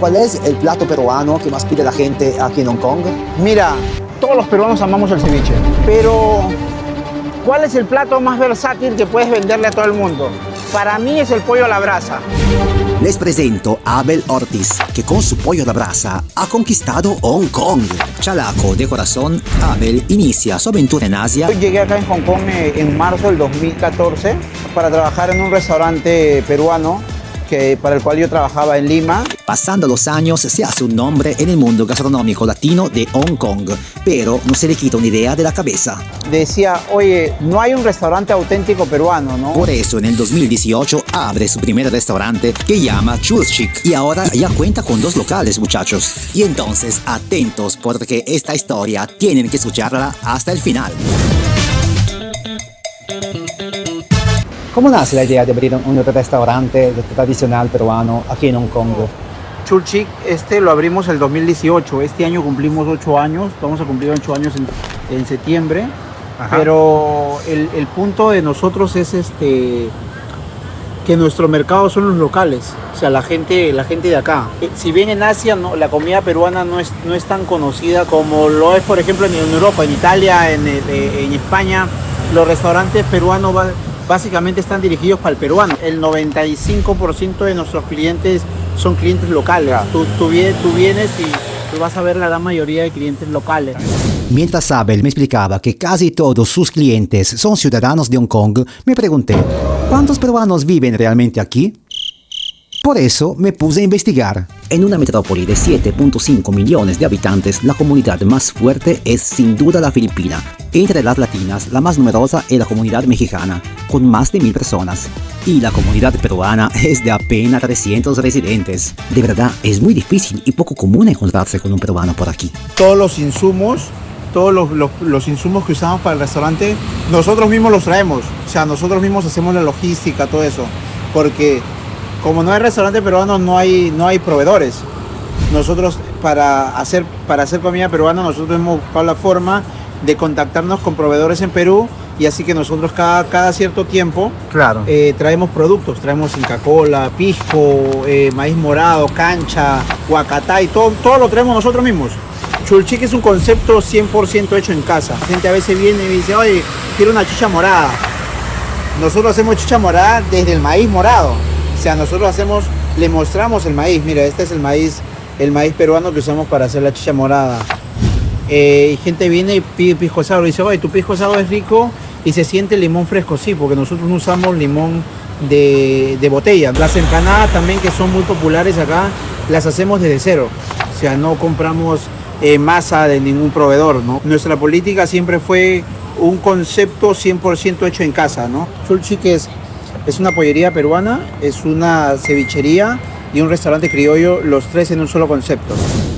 ¿cuál es el plato peruano que más pide la gente aquí en Hong Kong? Mira, todos los peruanos amamos el ceviche, pero ¿cuál es el plato más versátil que puedes venderle a todo el mundo? Para mí es el pollo a la brasa. Les presento a Abel Ortiz, que con su pollo a la brasa ha conquistado Hong Kong. Chalaco de corazón, Abel inicia su aventura en Asia. Yo llegué acá en Hong Kong en marzo del 2014 para trabajar en un restaurante peruano para el cual yo trabajaba en Lima. Pasando los años se hace un nombre en el mundo gastronómico latino de Hong Kong, pero no se le quita una idea de la cabeza. Decía, oye, no hay un restaurante auténtico peruano, ¿no? Por eso en el 2018 abre su primer restaurante que llama Chulchik y ahora ya cuenta con 2 locales, muchachos. Y entonces atentos porque esta historia tienen que escucharla hasta el final. ¿Cómo nace la idea de abrir un restaurante tradicional peruano aquí en Hong Kong? Chulchik, lo abrimos el 2018. Este año cumplimos 8 años. Vamos a cumplir 8 años en septiembre. Ajá. Pero el punto de nosotros es que nuestro mercado son los locales. O sea, la gente de acá. Si bien en Asia la comida peruana no es tan conocida como lo es, por ejemplo, en Europa, en Italia, en España, los restaurantes peruanos básicamente están dirigidos para el peruano. El 95% de nuestros clientes son clientes locales. Tú vienes y tú vas a ver la gran mayoría de clientes locales. Mientras Abel me explicaba que casi todos sus clientes son ciudadanos de Hong Kong, me pregunté, ¿cuántos peruanos viven realmente aquí? Por eso me puse a investigar. En una metrópoli de 7.5 millones de habitantes, la comunidad más fuerte es sin duda la filipina. Entre las latinas, la más numerosa es la comunidad mexicana, con más de 1000 personas. Y la comunidad peruana es de apenas 300 residentes. De verdad, es muy difícil y poco común encontrarse con un peruano por aquí. Todos los insumos que usamos para el restaurante, nosotros mismos los traemos. O sea, nosotros mismos hacemos la logística, todo eso. Porque como no hay restaurante peruano, no hay proveedores. Nosotros para hacer comida peruana, nosotros hemos buscado la forma de contactarnos con proveedores en Perú, y así que nosotros cada cierto tiempo traemos productos. Traemos Inca Kola, pisco, maíz morado, cancha, huacatay, todo lo traemos nosotros mismos. Chulchik es un concepto 100% hecho en casa. La gente a veces viene y dice, oye, quiero una chicha morada. Nosotros hacemos chicha morada desde el maíz morado. O sea, nosotros le mostramos el maíz. Mira, este es el maíz peruano que usamos para hacer la chicha morada. Y gente viene y pide pisco sour y dice, oye, tu pisco sour es rico y se siente limón fresco. Sí, porque nosotros no usamos limón de botella. Las empanadas también, que son muy populares acá, las hacemos desde cero. O sea, no compramos masa de ningún proveedor, ¿no? Nuestra política siempre fue un concepto 100% hecho en casa, ¿no? Chulchik es una pollería peruana, es una cevichería y un restaurante criollo, los 3 en un solo concepto.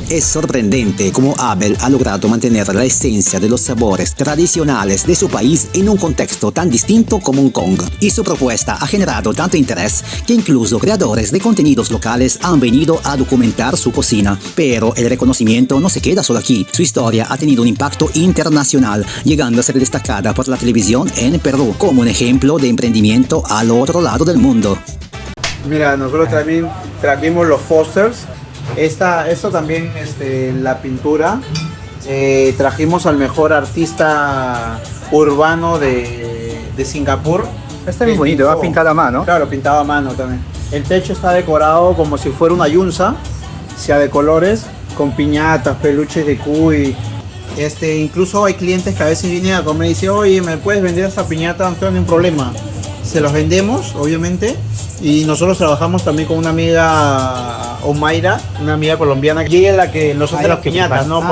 Es sorprendente cómo Abel ha logrado mantener la esencia de los sabores tradicionales de su país en un contexto tan distinto como Hong Kong. Y su propuesta ha generado tanto interés que incluso creadores de contenidos locales han venido a documentar su cocina. Pero el reconocimiento no se queda solo aquí. Su historia ha tenido un impacto internacional, llegando a ser destacada por la televisión en Perú como un ejemplo de emprendimiento al otro lado del mundo. Mira, nosotros también trajimos los posters. Esto también, la pintura. Trajimos al mejor artista urbano de Singapur. Está bien bonito, ¿va? Pintado a mano. Claro, pintado a mano también. El techo está decorado como si fuera una yunza, sea de colores, con piñatas, peluches de cuy. Incluso hay clientes que a veces vienen a comer y dicen, oye, ¿me puedes vender esta piñata? No tengo ningún problema. Se los vendemos, obviamente. Y nosotros trabajamos también con una amiga, Omaira, una amiga colombiana, y ella es la que nos hace las piñatas, ¿no?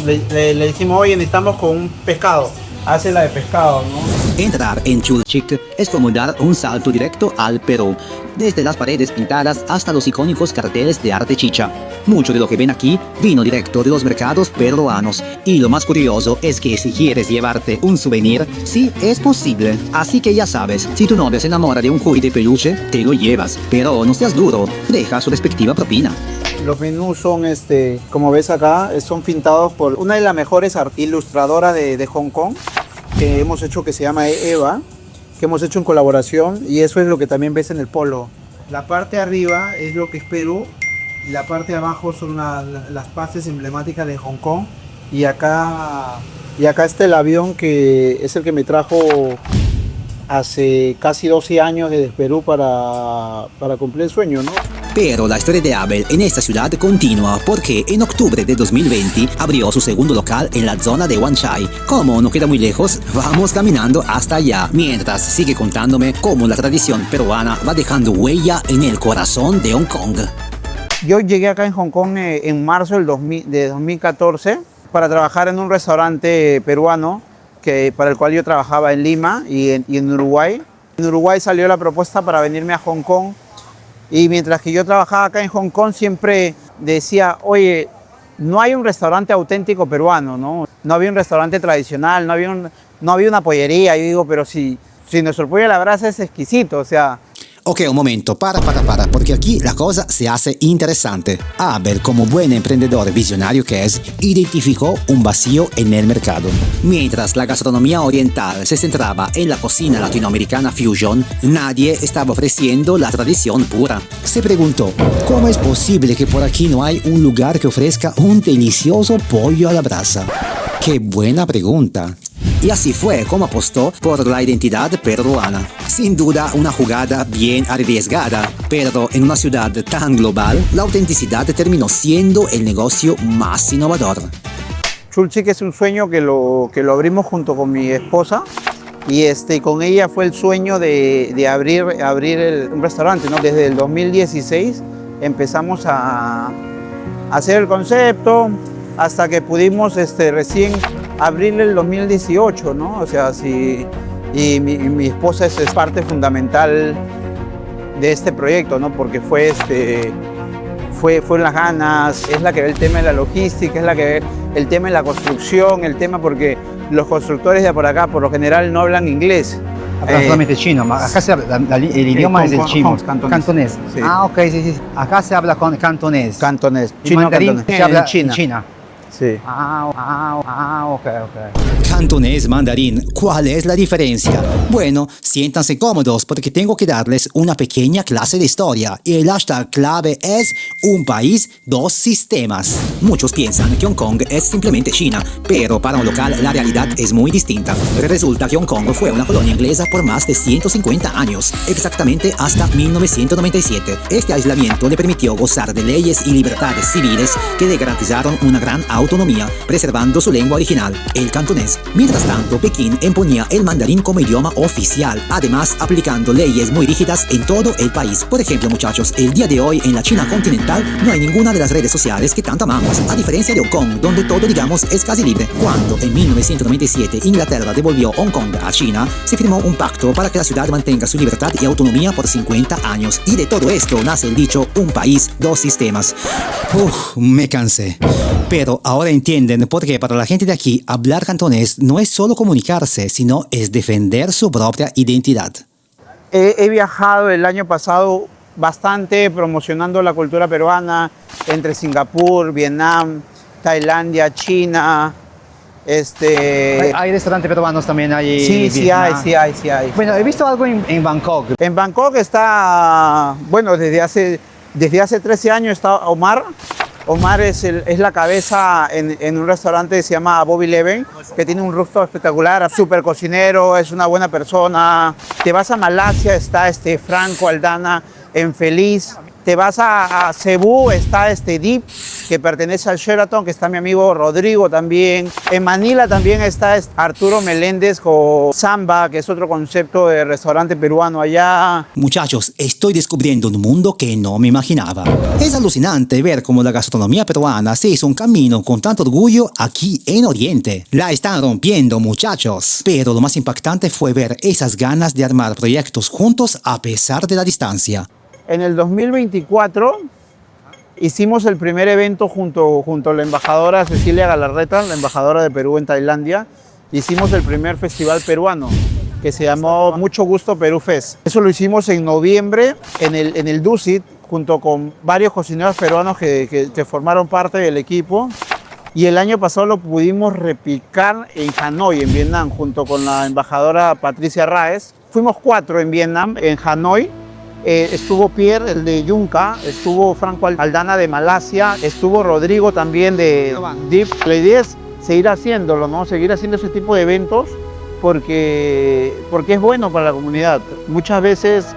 Le decimos, oye, necesitamos con un pescado, hace la de pescado, ¿no? Entrar en Chulchik es como dar un salto directo al Perú, desde las paredes pintadas hasta los icónicos carteles de arte chicha. Mucho de lo que ven aquí vino directo de los mercados peruanos, y lo más curioso es que si quieres llevarte un souvenir, sí es posible. Así que ya sabes, si tu novia se enamora de un cuy de peluche, te lo llevas, pero no seas duro, deja su respectiva propina. Los menús son, como ves acá, son pintados por una de las mejores ilustradoras de Hong Kong, que hemos hecho, que se llama Eva, que hemos hecho en colaboración, y eso es lo que también ves en el polo. La parte de arriba es lo que es Perú, La parte de abajo son las partes emblemáticas de Hong Kong. Y acá está el avión que es el que me trajo hace casi 12 años desde Perú para cumplir el sueño, ¿no? Pero la historia de Abel en esta ciudad continúa porque en octubre de 2020 abrió su segundo local en la zona de Wan Chai. Como no queda muy lejos, vamos caminando hasta allá, mientras sigue contándome cómo la tradición peruana va dejando huella en el corazón de Hong Kong. Yo llegué acá en Hong Kong en marzo de 2014 para trabajar en un restaurante peruano para el cual yo trabajaba en Lima y en Uruguay. En Uruguay salió la propuesta para venirme a Hong Kong. Y mientras que yo trabajaba acá en Hong Kong, siempre decía, oye, no hay un restaurante auténtico peruano, ¿no? No había un restaurante tradicional, no había una pollería. Yo digo, pero si nuestro pollo a la brasa es exquisito, o sea... Ok, un momento, para, porque aquí la cosa se hace interesante. Abel, como buen emprendedor visionario que es, identificó un vacío en el mercado. Mientras la gastronomía oriental se centraba en la cocina latinoamericana fusion, nadie estaba ofreciendo la tradición pura. Se preguntó, ¿cómo es posible que por aquí no hay un lugar que ofrezca un delicioso pollo a la brasa? ¡Qué buena pregunta! Y así fue como apostó por la identidad peruana. Sin duda una jugada bien arriesgada, pero en una ciudad tan global, la autenticidad terminó siendo el negocio más innovador. Chulchic es un sueño que lo abrimos junto con mi esposa y con ella fue el sueño de abrir un restaurante, ¿no? Desde el 2016 empezamos a hacer el concepto hasta que pudimos recién abrir el 2018, ¿no? O sea, y mi esposa es parte fundamental de este proyecto, ¿no? Porque fue las ganas, es la que ve el tema de la logística, es la que ve el tema de la construcción, el tema porque los constructores de por acá por lo general no hablan inglés. Hablan solamente chino, acá se habla, el idioma es el chino, cantonés. Sí. Ah, ok, sí. Acá se habla con cantonés. Cantonés. Chino mandarín cantonés. se habla en en China. Sí. Ok. Cantonés, mandarín, ¿cuál es la diferencia? Bueno, siéntanse cómodos porque tengo que darles una pequeña clase de historia y el hashtag clave es un país, dos sistemas. Muchos piensan que Hong Kong es simplemente China, pero para un local la realidad es muy distinta. Resulta que Hong Kong fue una colonia inglesa por más de 150 años, exactamente hasta 1997. Este aislamiento le permitió gozar de leyes y libertades civiles que le garantizaron una gran autonomía, preservando su lengua original, el cantonés. Mientras tanto, Pekín imponía el mandarín como idioma oficial, además aplicando leyes muy rígidas en todo el país. Por ejemplo, muchachos, el día de hoy en la China continental no hay ninguna de las redes sociales que tanto amamos, a diferencia de Hong Kong, donde todo, digamos, es casi libre. Cuando en 1997 Inglaterra devolvió Hong Kong a China, se firmó un pacto para que la ciudad mantenga su libertad y autonomía por 50 años. Y de todo esto nace el dicho, un país, dos sistemas. Me cansé. Pero ahora entienden por qué para la gente de aquí hablar cantonés no es solo comunicarse, sino es defender su propia identidad. He viajado el año pasado bastante promocionando la cultura peruana entre Singapur, Vietnam, Tailandia, China. Hay restaurantes peruanos también allí. Sí hay. Bueno, he visto algo en Bangkok. En Bangkok está, bueno, desde hace 13 años está Omar. Omar es la cabeza en un restaurante que se llama Bobby Leven, que tiene un rooftop espectacular, súper cocinero, es una buena persona. Te vas a Malasia, está Franco Aldana en Feliz. Te vas a Cebú, está Deep, que pertenece al Sheraton, que está mi amigo Rodrigo también. En Manila también está Arturo Meléndez con Samba, que es otro concepto de restaurante peruano allá. Muchachos, estoy descubriendo un mundo que no me imaginaba. Es alucinante ver cómo la gastronomía peruana se hizo un camino con tanto orgullo aquí en Oriente. La están rompiendo, muchachos. Pero lo más impactante fue ver esas ganas de armar proyectos juntos a pesar de la distancia. En el 2024 hicimos el primer evento junto a la embajadora Cecilia Galarreta, la embajadora de Perú en Tailandia. Hicimos el primer festival peruano que se llamó Mucho Gusto Perú Fest. Eso lo hicimos en noviembre en el Dusit junto con varios cocineros peruanos que formaron parte del equipo. Y el año pasado lo pudimos replicar en Hanoi, en Vietnam, junto con la embajadora Patricia Raes. Fuimos 4 en Vietnam, en Hanoi. estuvo Pierre, el de Yunca, estuvo Franco Aldana de Malasia, estuvo Rodrigo también de Deep. La idea es seguir haciéndolo, ¿no? Seguir haciendo ese tipo de eventos porque es bueno para la comunidad. Muchas veces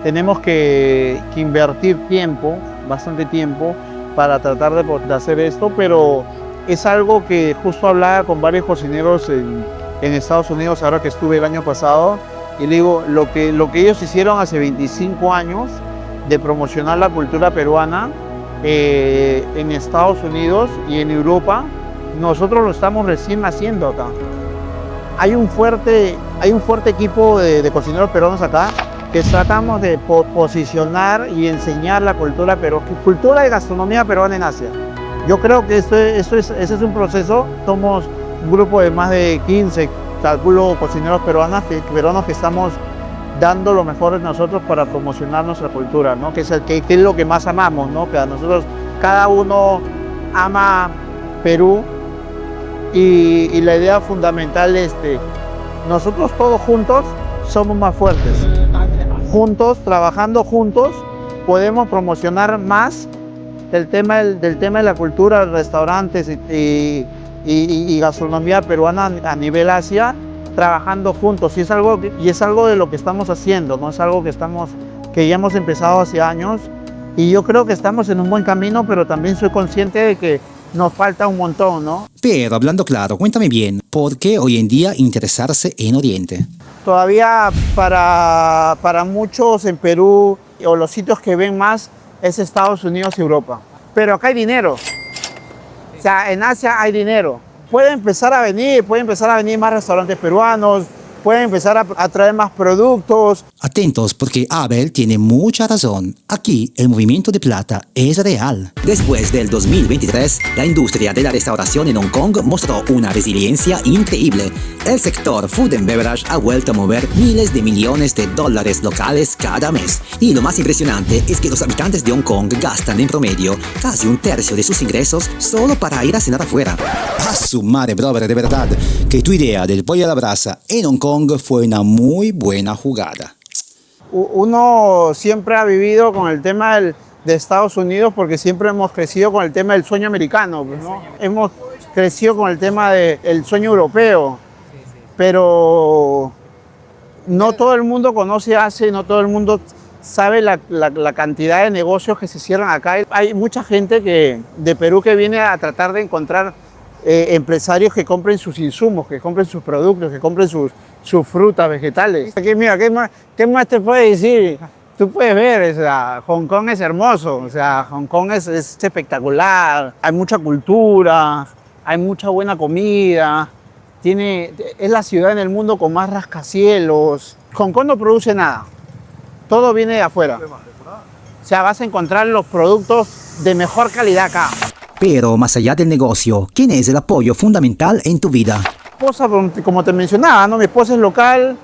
tenemos que invertir tiempo, bastante tiempo, para tratar de hacer esto, pero es algo que justo hablaba con varios cocineros en Estados Unidos, ahora que estuve el año pasado, y le digo, lo que ellos hicieron hace 25 años de promocionar la cultura peruana en Estados Unidos y en Europa, nosotros lo estamos recién haciendo acá. Hay un fuerte equipo de cocineros peruanos acá que tratamos de posicionar y enseñar la cultura peruana, cultura y gastronomía peruana en Asia. Yo creo que ese es un proceso. Somos un grupo de más de 15, calculo, cocineros peruanos que estamos dando lo mejor de nosotros para promocionar nuestra cultura, ¿no? Que es lo que más amamos, ¿no? Que a nosotros, cada uno ama Perú y la idea fundamental es nosotros todos juntos somos más fuertes. Juntos, trabajando juntos, podemos promocionar más del tema de la cultura, restaurantes y gastronomía peruana a nivel Asia, trabajando juntos. Y es algo de lo que estamos haciendo, ¿no? Es algo que ya hemos empezado hace años. Y yo creo que estamos en un buen camino, pero también soy consciente de que nos falta un montón, ¿no? Pero hablando claro, cuéntame bien, ¿por qué hoy en día interesarse en Oriente? Todavía para muchos en Perú, o los sitios que ven más, es Estados Unidos y Europa. Pero acá hay dinero. O sea, en Asia hay dinero. Pueden empezar a venir más restaurantes peruanos, pueden empezar a traer más productos. Atentos porque Abel tiene mucha razón. Aquí el movimiento de plata es real. Después del 2023, la industria de la restauración en Hong Kong mostró una resiliencia increíble. El sector food and beverage ha vuelto a mover miles de millones de dólares locales cada mes. Y lo más impresionante es que los habitantes de Hong Kong gastan en promedio casi un tercio de sus ingresos solo para ir a cenar afuera. A su madre, brother, de verdad, que tu idea del pollo a la brasa en Hong Kong fue una muy buena jugada. Uno siempre ha vivido con el tema de Estados Unidos porque siempre hemos crecido con el tema del sueño americano, ¿no? Hemos crecido con el tema del sueño europeo, pero no todo el mundo conoce Asia, no todo el mundo sabe la cantidad de negocios que se cierran acá. Hay mucha gente de Perú que viene a tratar de encontrar empresarios que compren sus insumos, que compren sus productos, que compren sus frutas, vegetales. Aquí, mira, ¿qué más te puedo decir? Tú puedes ver, o sea, Hong Kong es hermoso, o sea, Hong Kong es espectacular, hay mucha cultura, hay mucha buena comida, es la ciudad en el mundo con más rascacielos. Hong Kong no produce nada, todo viene de afuera. O sea, vas a encontrar los productos de mejor calidad acá. Pero más allá del negocio, ¿quién es el apoyo fundamental en tu vida? Mi esposa, como te mencionaba, ¿no? Mi esposa es local,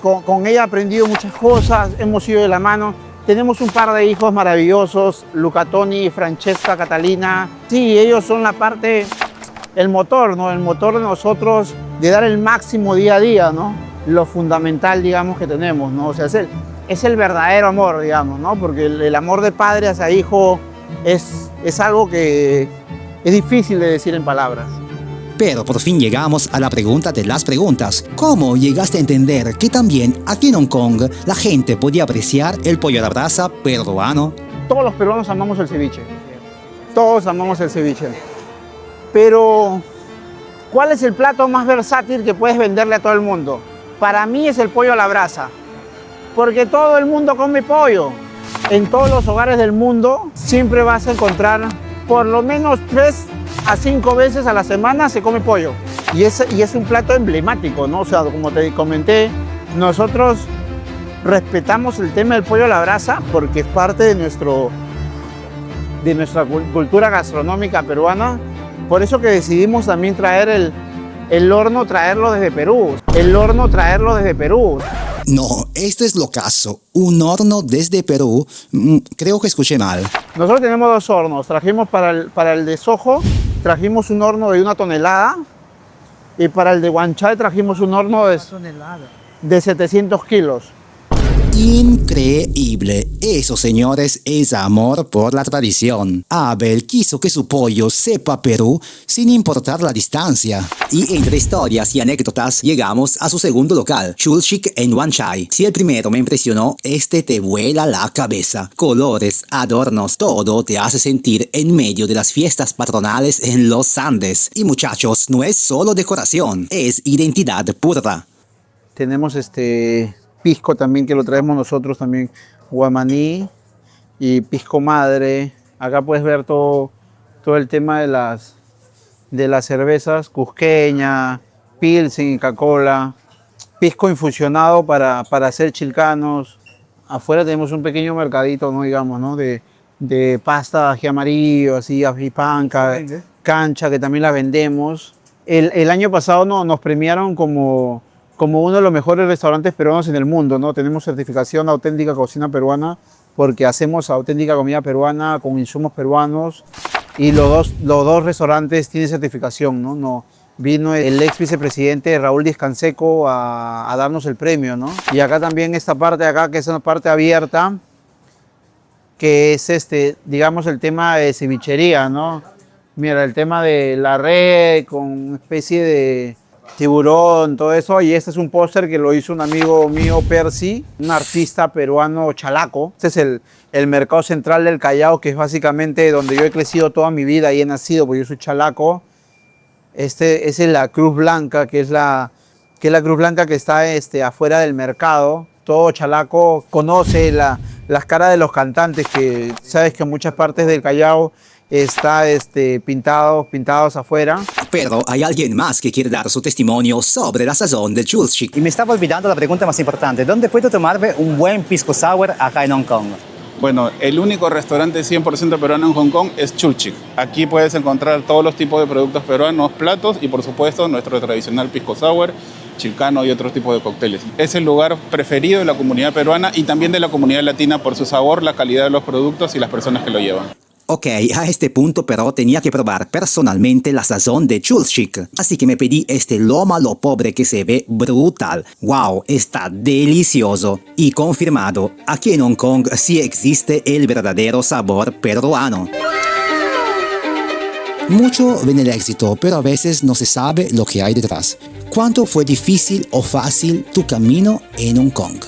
con ella he aprendido muchas cosas, hemos ido de la mano. Tenemos un par de hijos maravillosos, Luca Toni, Francesca, Catalina. Sí, ellos son el motor, ¿no? El motor de nosotros de dar el máximo día a día, ¿no? Lo fundamental, digamos, que tenemos, ¿no? O sea, es el verdadero amor, digamos, ¿no? Porque el amor de padre hacia hijo es algo que es difícil de decir en palabras. Pero por fin llegamos a la pregunta de las preguntas. ¿Cómo llegaste a entender que también aquí en Hong Kong la gente podía apreciar el pollo a la brasa peruano? Todos los peruanos amamos el ceviche. Todos amamos el ceviche. Pero, ¿cuál es el plato más versátil que puedes venderle a todo el mundo? Para mí es el pollo a la brasa. Porque todo el mundo come pollo. En todos los hogares del mundo siempre vas a encontrar por lo menos 3 a 5 veces a la semana se come pollo. Y es un plato emblemático, ¿no? O sea, como te comenté, nosotros respetamos el tema del pollo a la brasa porque es parte de nuestra cultura gastronómica peruana. Por eso que decidimos también traer el horno, traerlo desde Perú. No, esto es locazo. Un horno desde Perú. Creo que escuché mal. Nosotros tenemos 2 hornos. Trajimos para el de Soho, trajimos un horno de 1 tonelada. Y para el de Wan Chai trajimos un horno de 700 kilos. Increíble. Eso, señores, es amor por la tradición. Abel quiso que su pollo sepa Perú sin importar la distancia. Y entre historias y anécdotas llegamos a su segundo local, Chulchik en Huanchay. Si el primero me impresionó, este te vuela la cabeza. Colores, adornos, todo te hace sentir en medio de las fiestas patronales en los Andes. Y muchachos, no es solo decoración, es identidad pura. Tenemos pisco también, que lo traemos nosotros también, guamaní y pisco madre. Acá puedes ver todo el tema de las cervezas, cusqueña, pilsen, Coca-Cola, pisco infusionado para hacer chilcanos. Afuera tenemos un pequeño mercadito, ¿no? Digamos, ¿no? de pasta, ají amarillo, así, ají panca, cancha, que también la vendemos. El año pasado nos premiaron como uno de los mejores restaurantes peruanos en el mundo, ¿no? Tenemos certificación auténtica cocina peruana porque hacemos auténtica comida peruana con insumos peruanos y los dos restaurantes tienen certificación, ¿no? Vino el ex vicepresidente Raúl Díaz Canseco a darnos el premio, ¿no? Y acá también esta parte de acá, que es una parte abierta, que es digamos, el tema de cevichería, ¿no? Mira, el tema de la red con una especie de tiburón, todo eso. Y este es un póster que lo hizo un amigo mío, Percy, un artista peruano chalaco. Este es el mercado central del Callao, que es básicamente donde yo he crecido toda mi vida y he nacido, porque yo soy chalaco. Esa es la Cruz Blanca, que es la Cruz Blanca que está afuera del mercado. Todo chalaco conoce las caras de los cantantes, que sabes que en muchas partes del Callao está pintados afuera. Pero hay alguien más que quiere dar su testimonio sobre la sazón de Chulchik. Y me estaba olvidando la pregunta más importante. ¿Dónde puedo tomarme un buen pisco sour acá en Hong Kong? Bueno, el único restaurante 100% peruano en Hong Kong es Chulchik. Aquí puedes encontrar todos los tipos de productos peruanos, platos y por supuesto nuestro tradicional pisco sour, chilcano y otros tipos de cócteles. Es el lugar preferido de la comunidad peruana y también de la comunidad latina por su sabor, la calidad de los productos y las personas que lo llevan. Ok, a este punto pero tenía que probar personalmente la sazón de Chulchik, así que me pedí este lomo a lo pobre que se ve brutal. Wow, está delicioso. Y confirmado, aquí en Hong Kong sí existe el verdadero sabor peruano. Mucho ven el éxito, pero a veces no se sabe lo que hay detrás. ¿Cuánto fue difícil o fácil tu camino en Hong Kong?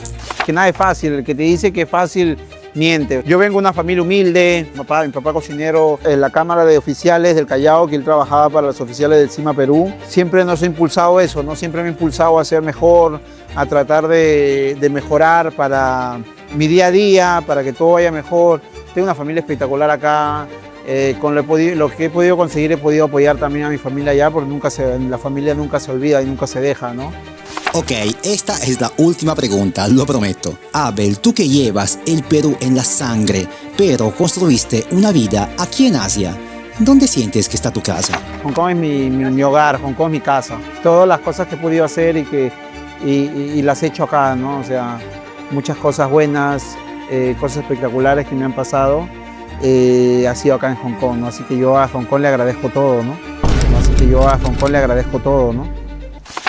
Que nada es fácil, el que te dice que es fácil miente. Yo vengo de una familia humilde, mi papá cocinero en la Cámara de Oficiales del Callao, que él trabajaba para los oficiales del CIMA Perú. Siempre nos ha impulsado eso, ¿no? Siempre me ha impulsado a ser mejor, a tratar de mejorar para mi día a día, para que todo vaya mejor. Tengo una familia espectacular acá. Con lo que he podido conseguir, he podido apoyar también a mi familia allá, porque la familia nunca se olvida y nunca se deja, ¿no? Ok, esta es la última pregunta, lo prometo. Abel, tú que llevas el Perú en la sangre, pero construiste una vida aquí en Asia, ¿dónde sientes que está tu casa? Hong Kong es mi hogar, Hong Kong es mi casa. Todas las cosas que he podido hacer y las he hecho acá, ¿no? O sea, muchas cosas buenas, cosas espectaculares que me han pasado, ha sido acá en Hong Kong, ¿no? Así que yo a Hong Kong le agradezco todo, ¿no?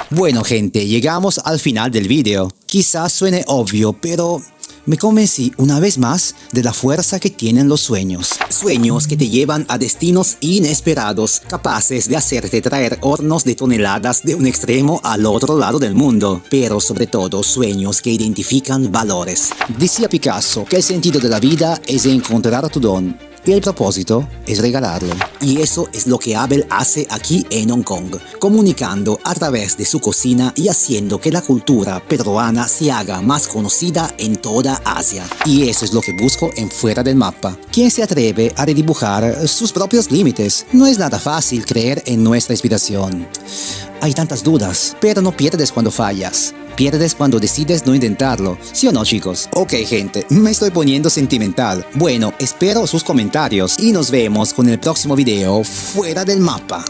Bueno gente, llegamos al final del video. Quizás suene obvio, pero me convencí una vez más de la fuerza que tienen los sueños. Sueños que te llevan a destinos inesperados, capaces de hacerte traer hornos de toneladas de un extremo al otro lado del mundo. Pero sobre todo, sueños que identifican valores. Decía Picasso que el sentido de la vida es encontrar tu don. Y el propósito es regalarlo. Y eso es lo que Abel hace aquí en Hong Kong, comunicando a través de su cocina y haciendo que la cultura peruana se haga más conocida en toda Asia. Y eso es lo que busco en Fuera del Mapa. ¿Quién se atreve a redibujar sus propios límites? No es nada fácil creer en nuestra inspiración. Hay tantas dudas, pero no pierdes cuando fallas. Pierdes cuando decides no intentarlo, ¿sí o no, chicos? Ok, gente, me estoy poniendo sentimental. Bueno, espero sus comentarios y nos vemos con el próximo video Fuera del Mapa.